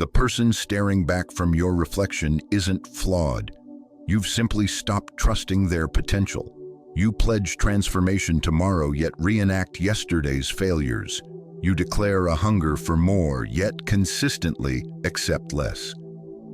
The person staring back from your reflection isn't flawed. You've simply stopped trusting their potential. You pledge transformation tomorrow, yet reenact yesterday's failures. You declare a hunger for more, yet consistently accept less.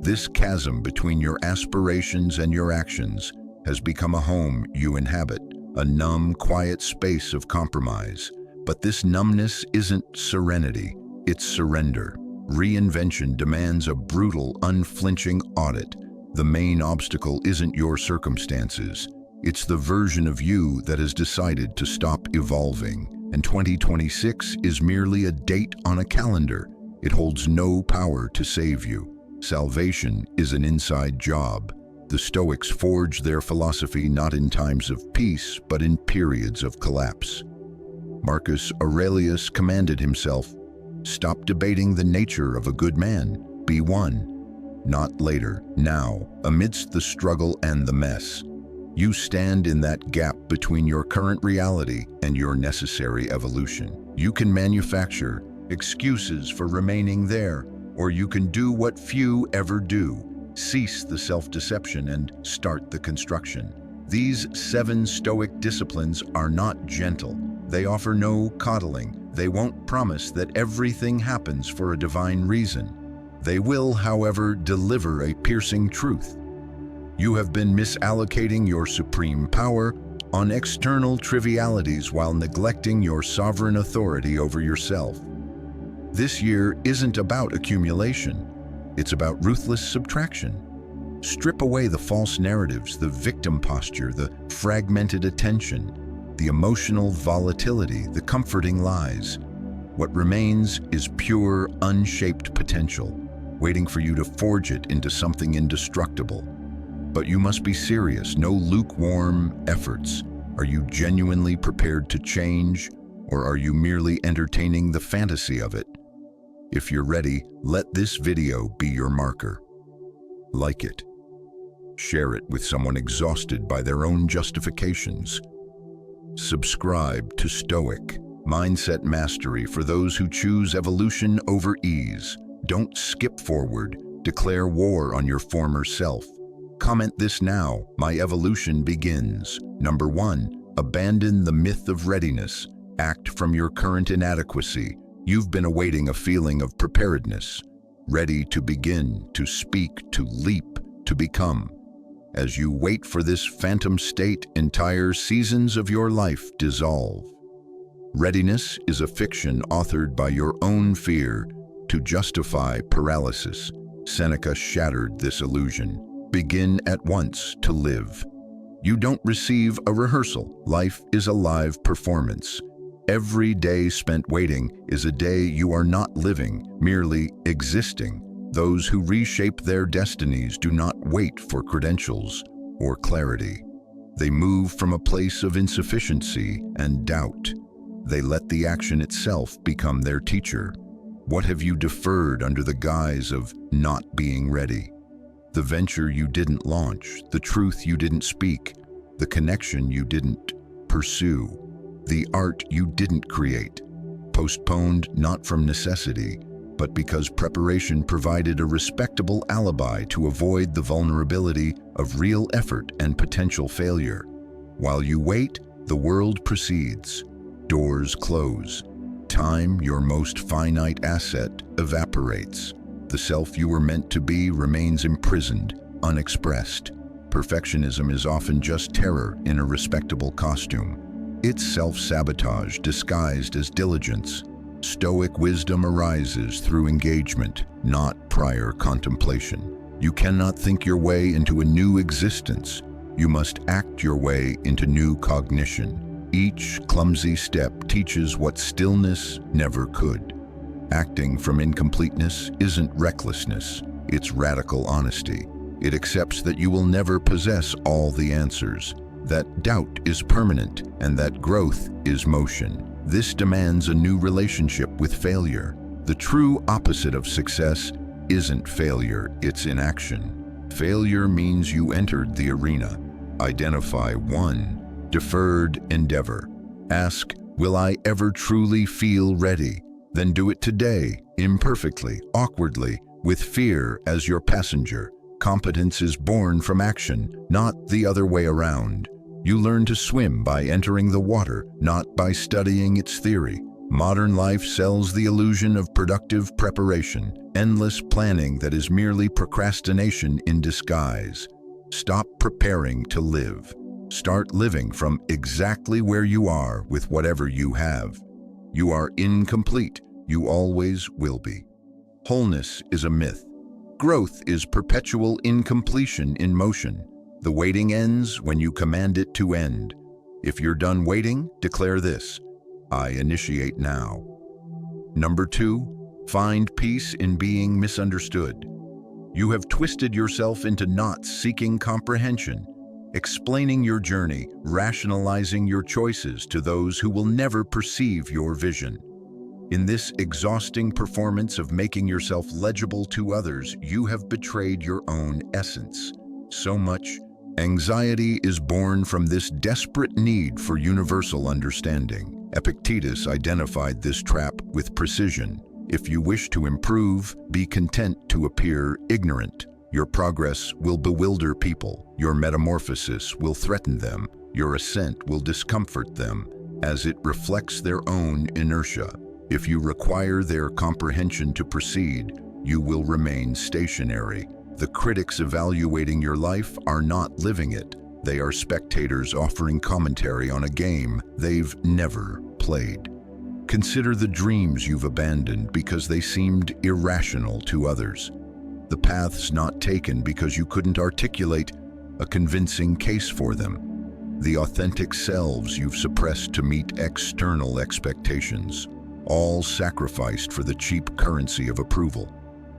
This chasm between your aspirations and your actions has become a home you inhabit, a numb, quiet space of compromise. But this numbness isn't serenity, it's surrender. Reinvention demands a brutal, unflinching audit. The main obstacle isn't your circumstances. It's the version of you that has decided to stop evolving. And 2026 is merely a date on a calendar. It holds no power to save you. Salvation is an inside job. The Stoics forged their philosophy not in times of peace, but in periods of collapse. Marcus Aurelius commanded himself, "Stop debating the nature of a good man. Be one." Not later, now, amidst the struggle and the mess. You stand in that gap between your current reality and your necessary evolution. You can manufacture excuses for remaining there, or you can do what few ever do, cease the self-deception and start the construction. These 7 Stoic disciplines are not gentle. They offer no coddling. They won't promise that everything happens for a divine reason. They will, however, deliver a piercing truth. You have been misallocating your supreme power on external trivialities while neglecting your sovereign authority over yourself. This year isn't about accumulation. It's about ruthless subtraction. Strip away the false narratives, the victim posture, the fragmented attention, the emotional volatility, the comforting lies. What remains is pure, unshaped potential, waiting for you to forge it into something indestructible. But you must be serious, no lukewarm efforts. Are you genuinely prepared to change, or are you merely entertaining the fantasy of it? If you're ready, let this video be your marker. Like it. Share it with someone exhausted by their own justifications. Subscribe to Stoic, Mindset Mastery for those who choose evolution over ease. Don't skip forward. Declare war on your former self. Comment this now. My evolution begins. Number 1. Abandon the myth of readiness. Act from your current inadequacy. You've been awaiting a feeling of preparedness. Ready to begin, to speak, to leap, to become. As you wait for this phantom state, entire seasons of your life dissolve. Readiness is a fiction authored by your own fear to justify paralysis. Seneca shattered this illusion. Begin at once to live. You don't receive a rehearsal. Life is a live performance. Every day spent waiting is a day you are not living, merely existing. Those who reshape their destinies do not wait for credentials or clarity. They move from a place of insufficiency and doubt. They let the action itself become their teacher. What have you deferred under the guise of not being ready? The venture you didn't launch, the truth you didn't speak, the connection you didn't pursue, the art you didn't create, postponed not from necessity, but because preparation provided a respectable alibi to avoid the vulnerability of real effort and potential failure. While you wait, the world proceeds. Doors close. Time, your most finite asset, evaporates. The self you were meant to be remains imprisoned, unexpressed. Perfectionism is often just terror in a respectable costume. It's self-sabotage disguised as diligence. Stoic wisdom arises through engagement, not prior contemplation. You cannot think your way into a new existence. You must act your way into new cognition. Each clumsy step teaches what stillness never could. Acting from incompleteness isn't recklessness, it's radical honesty. It accepts that you will never possess all the answers, that doubt is permanent, and that growth is motion. This demands a new relationship with failure. The true opposite of success isn't failure, it's inaction. Failure means you entered the arena. Identify 1. Deferred endeavor. Ask, will I ever truly feel ready? Then do it today, imperfectly, awkwardly, With fear as your passenger, competence is born from action, not the other way around. You learn to swim by entering the water, not by studying its theory. Modern life sells the illusion of productive preparation, endless planning that is merely procrastination in disguise. Stop preparing to live. Start living from exactly where you are with whatever you have. You are incomplete. You always will be. Wholeness is a myth. Growth is perpetual incompletion in motion. The waiting ends when you command it to end. If you're done waiting, declare this: I initiate now. Number 2, find peace in being misunderstood. You have twisted yourself into knots seeking comprehension, explaining your journey, rationalizing your choices to those who will never perceive your vision. In this exhausting performance of making yourself legible to others, you have betrayed your own essence. So much anxiety is born from this desperate need for universal understanding. Epictetus identified this trap with precision. If you wish to improve, be content to appear ignorant. Your progress will bewilder people. Your metamorphosis will threaten them. Your ascent will discomfort them, as it reflects their own inertia. If you require their comprehension to proceed, you will remain stationary. The critics evaluating your life are not living it. They are spectators offering commentary on a game they've never played. Consider the dreams you've abandoned because they seemed irrational to others. The paths not taken because you couldn't articulate a convincing case for them. The authentic selves you've suppressed to meet external expectations, all sacrificed for the cheap currency of approval.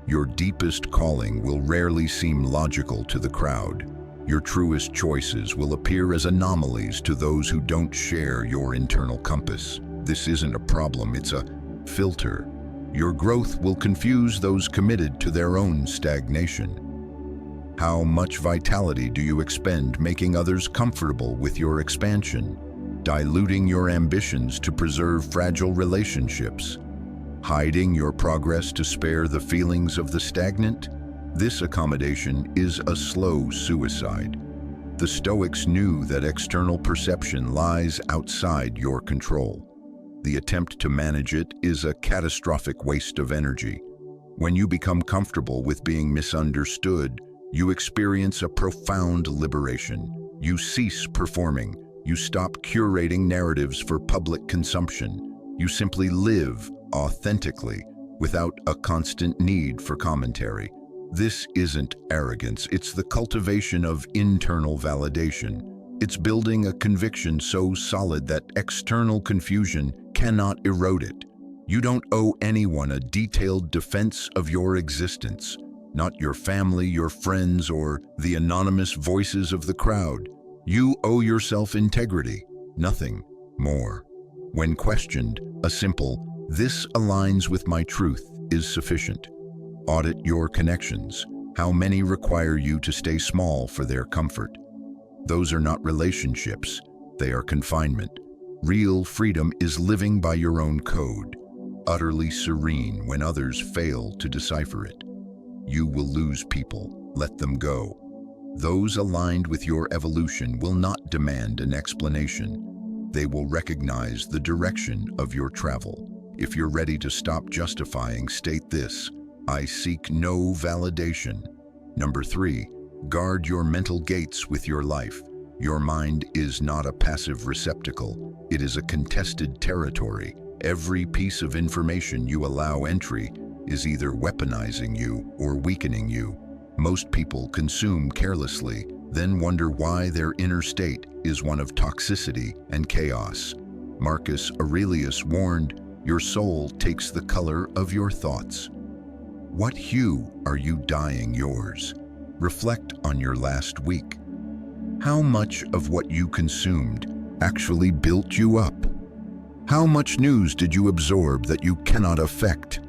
Your deepest calling will rarely seem logical to the crowd. Your truest choices will appear as anomalies to those who don't share your internal compass. This isn't a problem, it's a filter. Your growth will confuse those committed to their own stagnation. How much vitality do you expend making others comfortable with your expansion, diluting your ambitions to preserve fragile relationships, hiding your progress to spare the feelings of the stagnant? This accommodation is a slow suicide. The Stoics knew that external perception lies outside your control. The attempt to manage it is a catastrophic waste of energy. When you become comfortable with being misunderstood, you experience a profound liberation. You cease performing. You stop curating narratives for public consumption. You simply live authentically, without a constant need for commentary. This isn't arrogance, it's the cultivation of internal validation. It's building a conviction so solid that external confusion cannot erode it. You don't owe anyone a detailed defense of your existence, not your family, your friends, or the anonymous voices of the crowd. You owe yourself integrity, nothing more. When questioned, a simple, "This aligns with my truth," is sufficient. Audit your connections. How many require you to stay small for their comfort? Those are not relationships, they are confinement. Real freedom is living by your own code, utterly serene when others fail to decipher it. You will lose people, let them go. Those aligned with your evolution will not demand an explanation. They will recognize the direction of your travel. If you're ready to stop justifying, state this: I seek no validation. Number 3, guard your mental gates with your life. Your mind is not a passive receptacle. It is a contested territory. Every piece of information you allow entry is either weaponizing you or weakening you. Most people consume carelessly, then wonder why their inner state is one of toxicity and chaos. Marcus Aurelius warned, "Your soul takes the color of your thoughts." What hue are you dyeing yours? Reflect on your last week. How much of what you consumed actually built you up? How much news did you absorb that you cannot affect?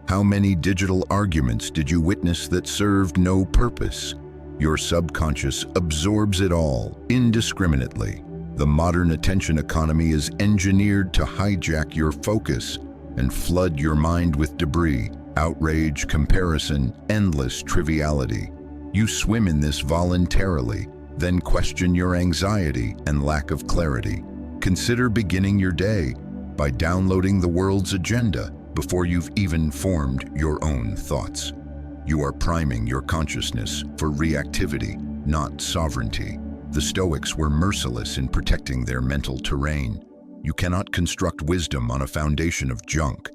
How many digital arguments did you witness that served no purpose? Your subconscious absorbs it all, indiscriminately. The modern attention economy is engineered to hijack your focus and flood your mind with debris. Outrage, comparison, endless triviality. You swim in this voluntarily, then question your anxiety and lack of clarity. Consider beginning your day by downloading the world's agenda before you've even formed your own thoughts. You are priming your consciousness for reactivity, not sovereignty. The Stoics were merciless in protecting their mental terrain. You cannot construct wisdom on a foundation of junk.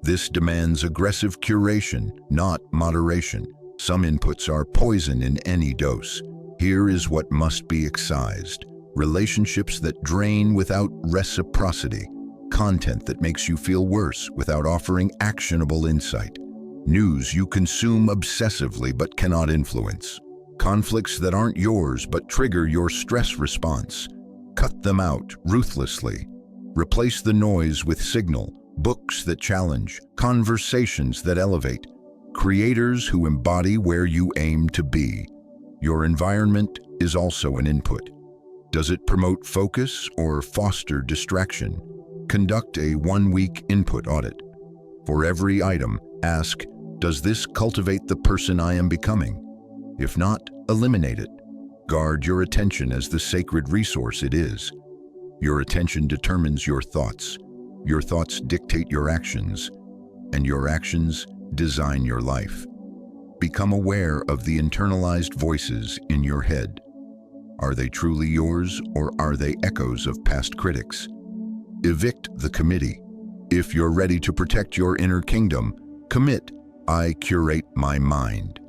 This demands aggressive curation, not moderation. Some inputs are poison in any dose. Here is what must be excised. Relationships that drain without reciprocity. Content that makes you feel worse without offering actionable insight. News you consume obsessively but cannot influence. Conflicts that aren't yours but trigger your stress response. Cut them out ruthlessly. Replace the noise with signal. Books that challenge. Conversations that elevate. Creators who embody where you aim to be. Your environment is also an input. Does it promote focus or foster distraction? Conduct a one-week input audit. For every item, ask, does this cultivate the person I am becoming? If not, eliminate it. Guard your attention as the sacred resource it is. Your attention determines your thoughts. Your thoughts dictate your actions, and your actions design your life. Become aware of the internalized voices in your head. Are they truly yours, or are they echoes of past critics? Evict the committee. If you're ready to protect your inner kingdom, commit, I curate my mind.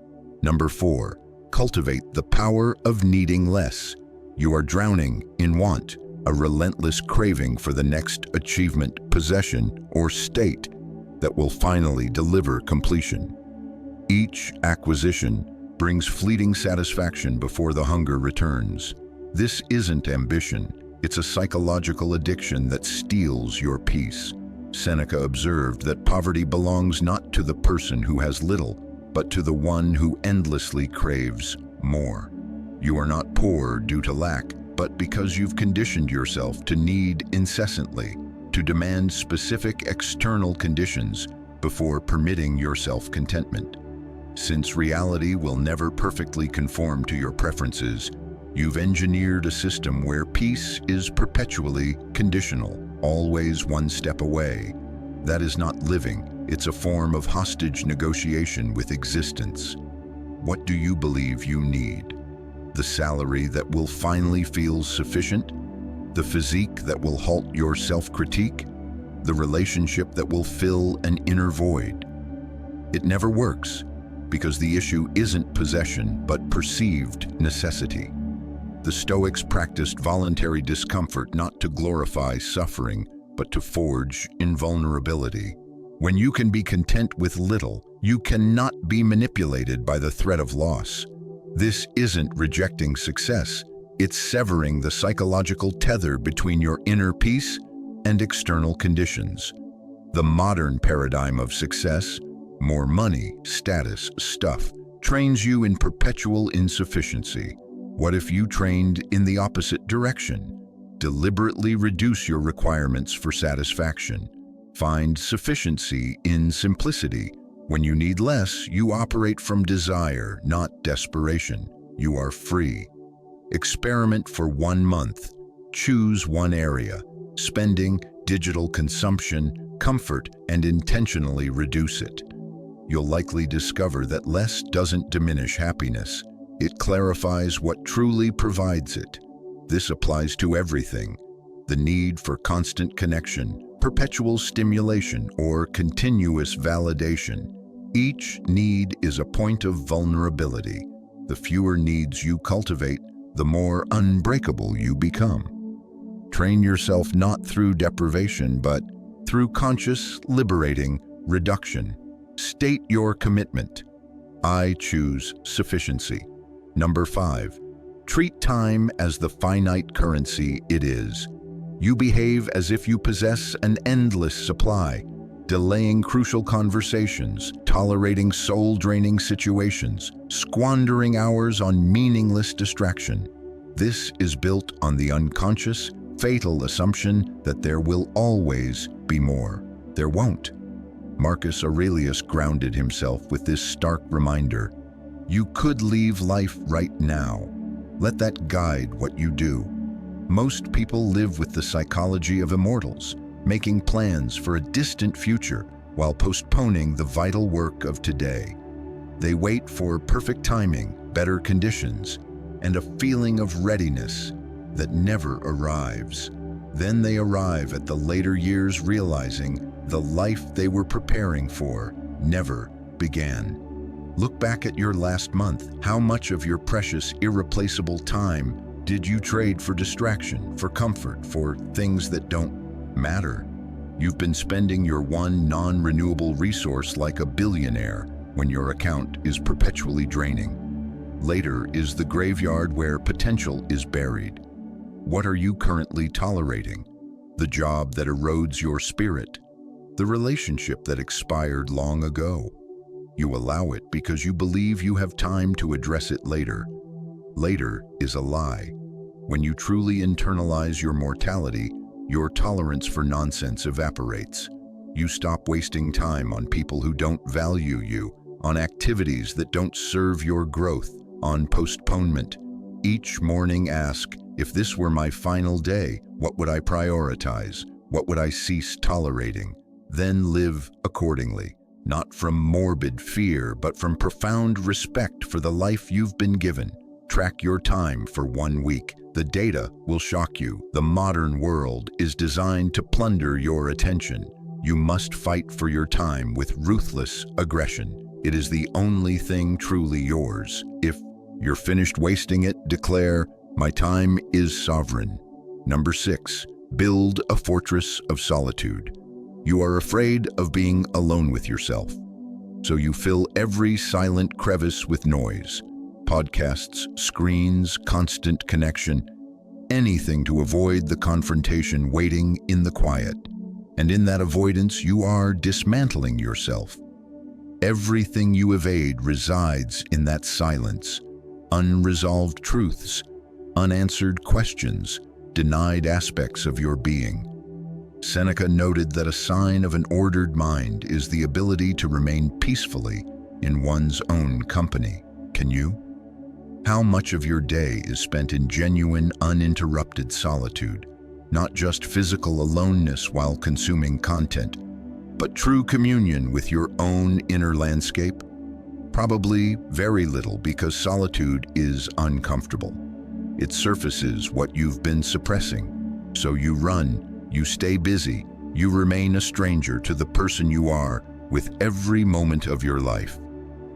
Number 4, cultivate the power of needing less. You are drowning in want, a relentless craving for the next achievement, possession, or state that will finally deliver completion. Each acquisition brings fleeting satisfaction before the hunger returns. This isn't ambition, it's a psychological addiction that steals your peace. Seneca observed that poverty belongs not to the person who has little, but to the one who endlessly craves more. You are not poor due to lack, but because you've conditioned yourself to need incessantly, to demand specific external conditions before permitting yourself contentment. Since reality will never perfectly conform to your preferences, you've engineered a system where peace is perpetually conditional, always one step away. That is not living, it's a form of hostage negotiation with existence. What do you believe you need? The salary that will finally feel sufficient? The physique that will halt your self-critique? The relationship that will fill an inner void? It never works, because the issue isn't possession, but perceived necessity. The Stoics practiced voluntary discomfort not to glorify suffering, but to forge invulnerability. When you can be content with little, you cannot be manipulated by the threat of loss. This isn't rejecting success, it's severing the psychological tether between your inner peace and external conditions. The modern paradigm of success, more money, status, stuff, trains you in perpetual insufficiency. What if you trained in the opposite direction? Deliberately reduce your requirements for satisfaction. Find sufficiency in simplicity. When you need less, you operate from desire, not desperation. You are free. Experiment for 1 month. Choose one area. Spending, digital consumption, comfort, and intentionally reduce it. You'll likely discover that less doesn't diminish happiness. It clarifies what truly provides it. This applies to everything. The need for constant connection, perpetual stimulation, or continuous validation. Each need is a point of vulnerability. The fewer needs you cultivate, the more unbreakable you become. Train yourself not through deprivation, but through conscious, liberating reduction. State your commitment. I choose sufficiency. Number 5, treat time as the finite currency it is. You behave as if you possess an endless supply, delaying crucial conversations, tolerating soul-draining situations, squandering hours on meaningless distraction. This is built on the unconscious, fatal assumption that there will always be more. There won't. Marcus Aurelius grounded himself with this stark reminder: you could leave life right now. Let that guide what you do. Most people live with the psychology of immortals, making plans for a distant future while postponing the vital work of today. They wait for perfect timing, better conditions, and a feeling of readiness that never arrives. Then they arrive at the later years realizing the life they were preparing for never began. Look back at your last month. How much of your precious, irreplaceable time did you trade for distraction, for comfort, for things that don't matter? You've been spending your one non-renewable resource like a billionaire when your account is perpetually draining. Later is the graveyard where potential is buried. What are you currently tolerating? The job that erodes your spirit? The relationship that expired long ago? You allow it because you believe you have time to address it later. Later is a lie. When you truly internalize your mortality, your tolerance for nonsense evaporates. You stop wasting time on people who don't value you, on activities that don't serve your growth, on postponement. Each morning ask, if this were my final day, what would I prioritize? What would I cease tolerating? Then live accordingly, not from morbid fear, but from profound respect for the life you've been given. Track your time for 1 week. The data will shock you. The modern world is designed to plunder your attention. You must fight for your time with ruthless aggression. It is the only thing truly yours. If you're finished wasting it, declare, my time is sovereign. Number 6, build a fortress of solitude. You are afraid of being alone with yourself, so you fill every silent crevice with noise. Podcasts, screens, constant connection, anything to avoid the confrontation, waiting in the quiet. And in that avoidance, you are dismantling yourself. Everything you evade resides in that silence. Unresolved truths, unanswered questions, denied aspects of your being. Seneca noted that a sign of an ordered mind is the ability to remain peacefully in one's own company. Can you? How much of your day is spent in genuine, uninterrupted solitude? Not just physical aloneness while consuming content, but true communion with your own inner landscape? Probably very little, because solitude is uncomfortable. It surfaces what you've been suppressing. So you run, you stay busy, you remain a stranger to the person you are with every moment of your life.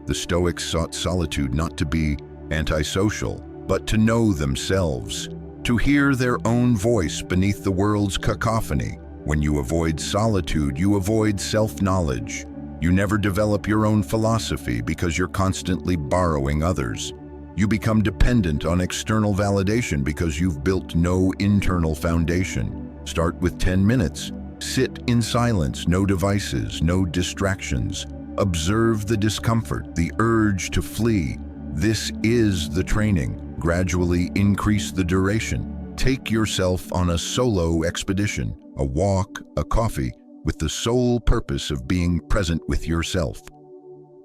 The Stoics sought solitude not to be antisocial, but to know themselves, to hear their own voice beneath the world's cacophony. When you avoid solitude, you avoid self-knowledge. You never develop your own philosophy because you're constantly borrowing others. You become dependent on external validation because you've built no internal foundation. Start with 10 minutes. Sit in silence, no devices, no distractions. Observe the discomfort, the urge to flee. This is the training. Gradually increase the duration. Take yourself on a solo expedition, a walk, a coffee, with the sole purpose of being present with yourself.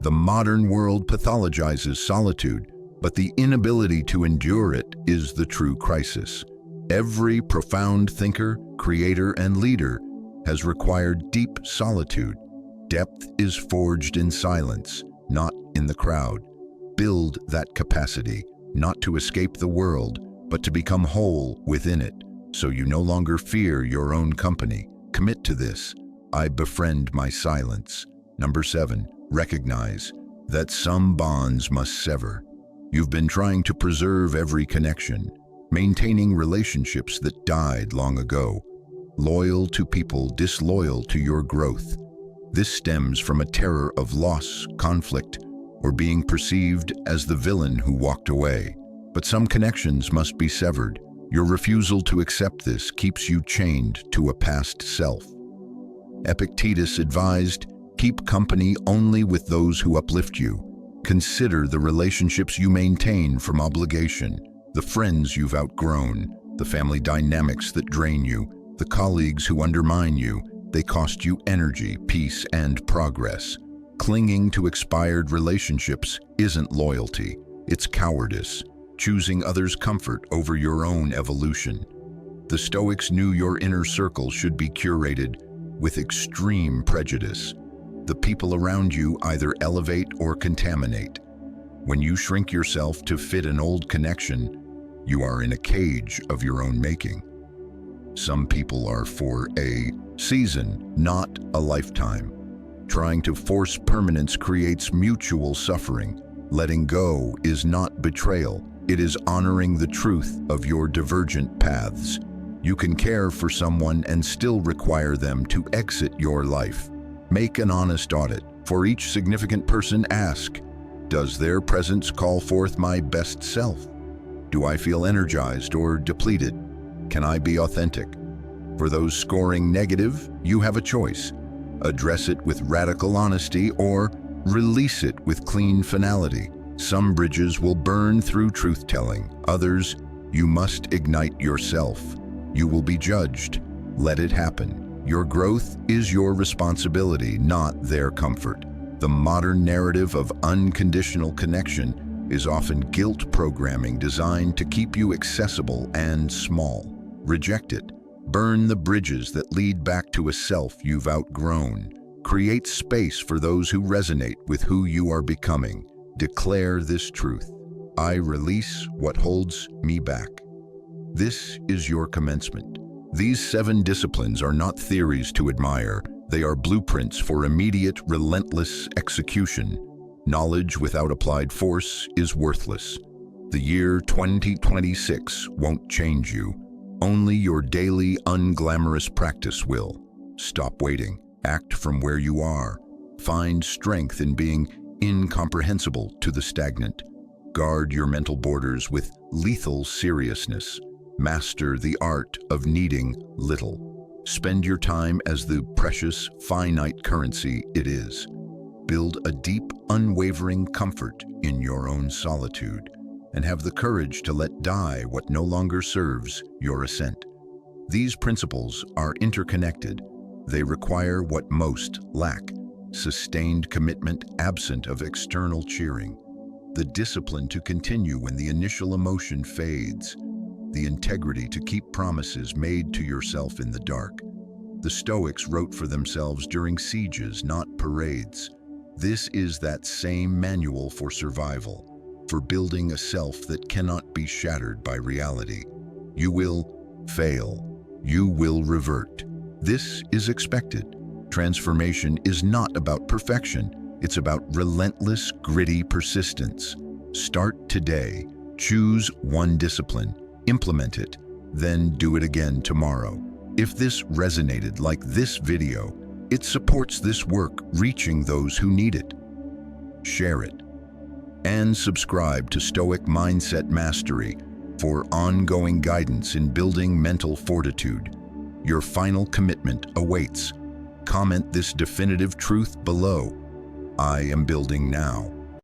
The modern world pathologizes solitude, but the inability to endure it is the true crisis. Every profound thinker, creator, and leader has required deep solitude. Depth is forged in silence, not in the crowd. Build that capacity, not to escape the world, but to become whole within it, so you no longer fear your own company. Commit to this. I befriend my silence. Number 7, recognize that some bonds must sever. You've been trying to preserve every connection, maintaining relationships that died long ago, loyal to people disloyal to your growth. This stems from a terror of loss, conflict, or being perceived as the villain who walked away. But some connections must be severed. Your refusal to accept this keeps you chained to a past self. Epictetus advised, keep company only with those who uplift you. Consider the relationships you maintain from obligation, the friends you've outgrown, the family dynamics that drain you, the colleagues who undermine you. They cost you energy, peace, and progress. Clinging to expired relationships isn't loyalty, it's cowardice, choosing others' comfort over your own evolution. The Stoics knew your inner circle should be curated with extreme prejudice. The people around you either elevate or contaminate. When you shrink yourself to fit an old connection, you are in a cage of your own making. Some people are for a season, not a lifetime. Trying to force permanence creates mutual suffering. Letting go is not betrayal. It is honoring the truth of your divergent paths. You can care for someone and still require them to exit your life. Make an honest audit. For each significant person, ask, does their presence call forth my best self? Do I feel energized or depleted? Can I be authentic? For those scoring negative, you have a choice. Address it with radical honesty or release it with clean finality. Some bridges will burn through truth-telling. Others, you must ignite yourself. You will be judged. Let it happen. Your growth is your responsibility, not their comfort. The modern narrative of unconditional connection is often guilt programming designed to keep you accessible and small. Reject it. Burn the bridges that lead back to a self you've outgrown. Create space for those who resonate with who you are becoming. Declare this truth. I release what holds me back. This is your commencement. These 7 disciplines are not theories to admire. They are blueprints for immediate, relentless execution. Knowledge without applied force is worthless. The year 2026 won't change you. Only your daily, unglamorous practice will. Stop waiting. Act from where you are. Find strength in being incomprehensible to the stagnant. Guard your mental borders with lethal seriousness. Master the art of needing little. Spend your time as the precious, finite currency it is. Build a deep, unwavering comfort in your own solitude, and have the courage to let die what no longer serves your ascent. These principles are interconnected. They require what most lack: sustained commitment absent of external cheering, the discipline to continue when the initial emotion fades, the integrity to keep promises made to yourself in the dark. The Stoics wrote for themselves during sieges, not parades. This is that same manual for survival, for building a self that cannot be shattered by reality. You will fail. You will revert. This is expected. Transformation is not about perfection. It's about relentless, gritty persistence. Start today. Choose one discipline. Implement it. Then do it again tomorrow. If this resonated like this video, it supports this work reaching those who need it. Share it. And subscribe to Stoic Mindset Mastery for ongoing guidance in building mental fortitude. Your final commitment awaits. Comment this definitive truth below. I am building now.